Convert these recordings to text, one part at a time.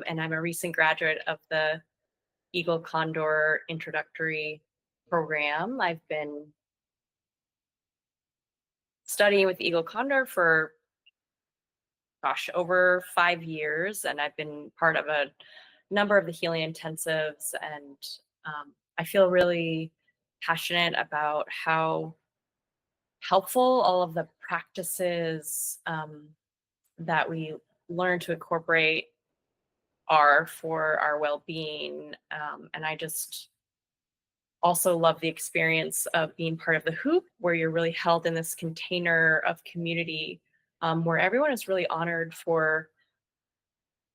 and I'm a recent graduate of the Eagle Condor introductory program. I've been studying with Eagle Condor for, over 5 years, and I've been part of a number of the healing intensives, and I feel really passionate about how helpful all of the practices that we learn to incorporate are for our well-being. And I just also love the experience of being part of the Hoop, where you're really held in this container of community, where everyone is really honored for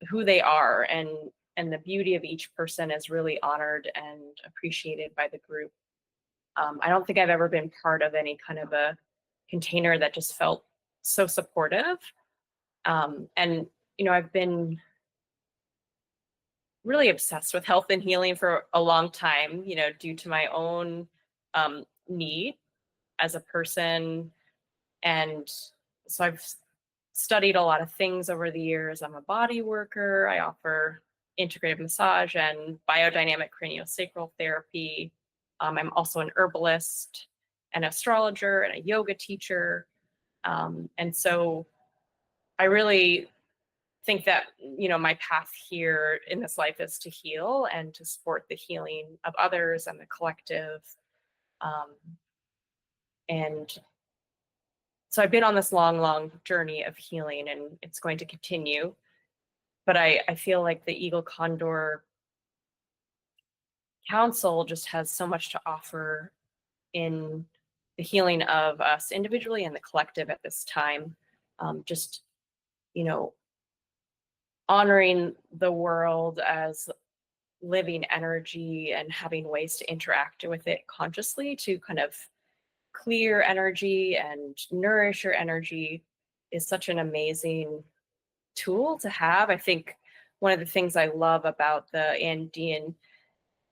who they are, and the beauty of each person is really honored and appreciated by the group. I don't think I've ever been part of any kind of a container that just felt so supportive. And I've been really obsessed with health and healing for a long time, due to my own need as a person. And so I've studied a lot of things over the years. I'm a body worker. I offer integrative massage and biodynamic craniosacral therapy. I'm also an herbalist, an astrologer, and a yoga teacher. And so I really think that, my path here in this life is to heal and to support the healing of others and the collective. And so I've been on this long, long journey of healing, and it's going to continue. But I feel like the Eagle Condor Council just has so much to offer in the healing of us individually and the collective at this time. Just, honoring the world as living energy and having ways to interact with it consciously to kind of clear energy and nourish your energy is such an amazing tool to have. I think one of the things I love about the Andean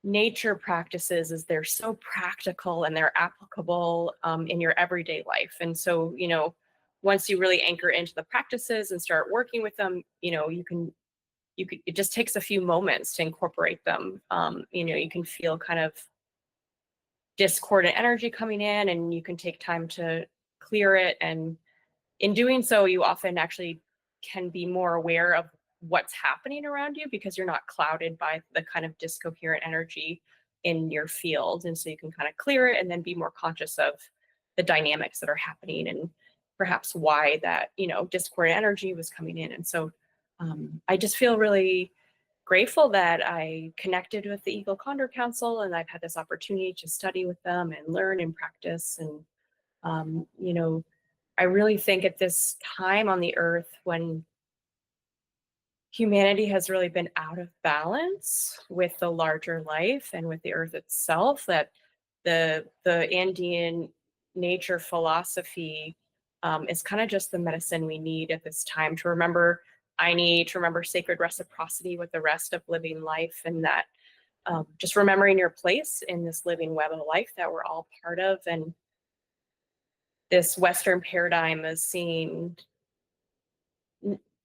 nature practices is they're so practical and they're applicable in your everyday life. And so, once you really anchor into the practices and start working with them, it just takes a few moments to incorporate them. You can feel kind of discordant energy coming in, and you can take time to clear it. And in doing so, you often actually can be more aware of what's happening around you because you're not clouded by the kind of discoherent energy in your field. And so you can kind of clear it and then be more conscious of the dynamics that are happening and perhaps why that, discordant energy was coming in. And so I just feel really grateful that I connected with the Eagle Condor Council, and I've had this opportunity to study with them and learn and practice. And, I really think at this time on the earth when humanity has really been out of balance with the larger life and with the earth itself, that the Andean nature philosophy is kind of just the medicine we need at this time to remember. I need to remember sacred reciprocity with the rest of living life, and that just remembering your place in this living web of life that we're all part of. And this Western paradigm is seeing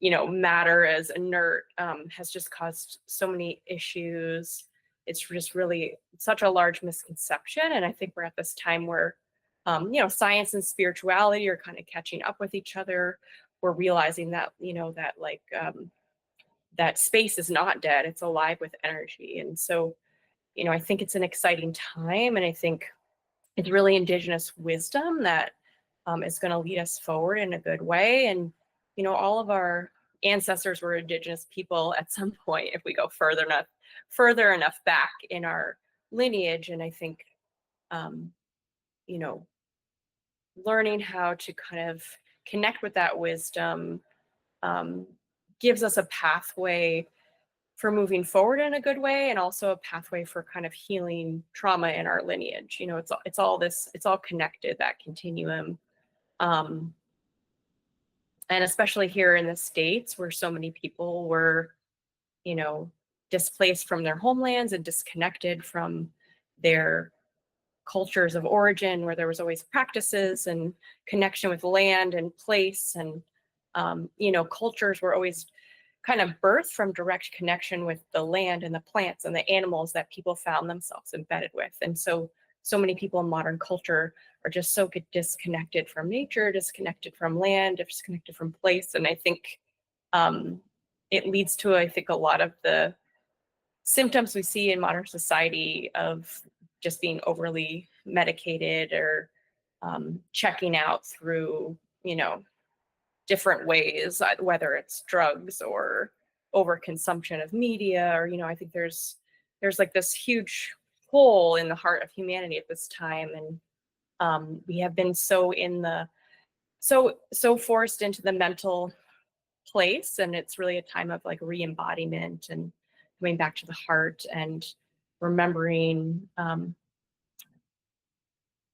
matter as inert has just caused so many issues. It's just really such a large misconception. And I think we're at this time where, science and spirituality are kind of catching up with each other. We're realizing that, that space is not dead, it's alive with energy. And so, I think it's an exciting time. And I think it's really indigenous wisdom that is going to lead us forward in a good way. And all of our ancestors were indigenous people at some point, if we go further enough back in our lineage. And I think, learning how to kind of connect with that wisdom gives us a pathway for moving forward in a good way, and also a pathway for kind of healing trauma in our lineage. It's all connected, that continuum. And especially here in the States, where so many people were, displaced from their homelands and disconnected from their cultures of origin, where there was always practices and connection with land and place. And, cultures were always kind of birthed from direct connection with the land and the plants and the animals that people found themselves embedded with. And so many people in modern culture are just so disconnected from nature, disconnected from land, disconnected from place. And I think it leads to, I think, a lot of the symptoms we see in modern society of just being overly medicated or checking out through, different ways, whether it's drugs or overconsumption of media, or, I think there's like this huge hole in the heart of humanity at this time. And we have been so forced into the mental place, and it's really a time of like re-embodiment and coming back to the heart and remembering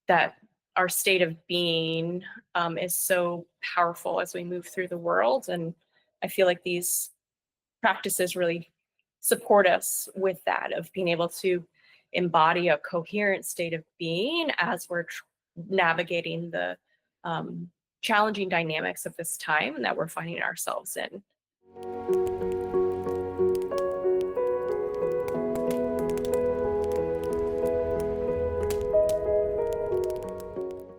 that our state of being is so powerful as we move through the world. And I feel like these practices really support us with that, of being able to embody a coherent state of being as we're navigating the challenging dynamics of this time that we're finding ourselves in.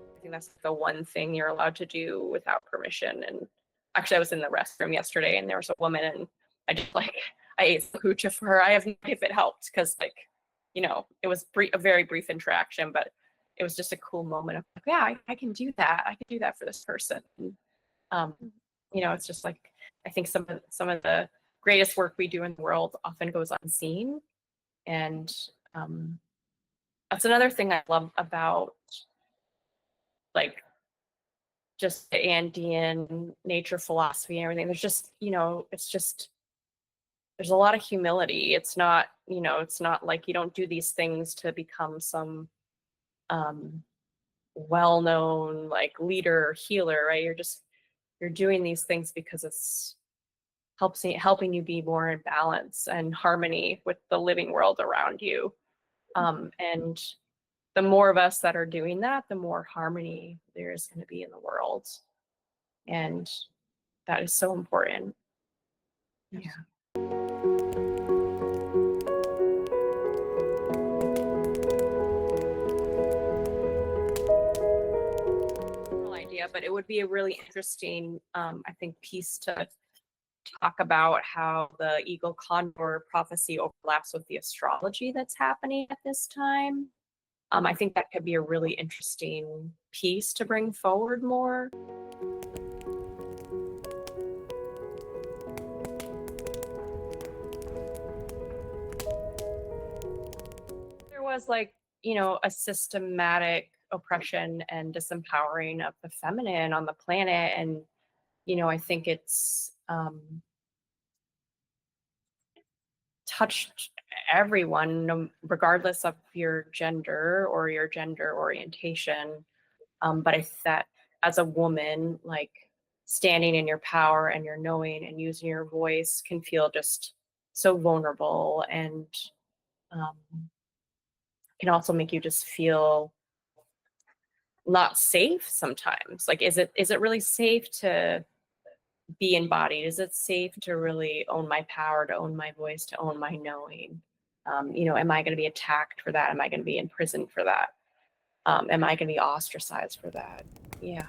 I think that's the one thing you're allowed to do without permission. And actually, I was in the restroom yesterday, and there was a woman, and I ate some kombucha for her. I have no idea if it helped, because it was a very brief interaction, but it was just a cool moment of like, yeah, I can do that. I can do that for this person. And, it's just like, I think some of the greatest work we do in the world often goes unseen. And that's another thing I love about like just the Andean nature philosophy and everything. There's just, there's a lot of humility. It's not like you don't do these things to become some well-known like leader or healer, right? You're doing these things because it's helping you be more in balance and harmony with the living world around you. And the more of us that are doing that, the more harmony there is going to be in the world. And that is so important. Yeah. Idea, but it would be a really interesting, I think, piece to talk about how the Eagle Condor prophecy overlaps with the astrology that's happening at this time. I think that could be a really interesting piece to bring forward more. There was a systematic oppression and disempowering of the feminine on the planet. And, I think it's touched everyone, regardless of your gender or your gender orientation. But I think that as a woman, like standing in your power and your knowing and using your voice can feel just so vulnerable, and can also make you just feel not safe sometimes. Like, is it really safe to be embodied? Is it safe to really own my power, to own my voice, to own my knowing? Am I going to be attacked for that? Am I going to be imprisoned for that? Am I going to be ostracized for that? Yeah.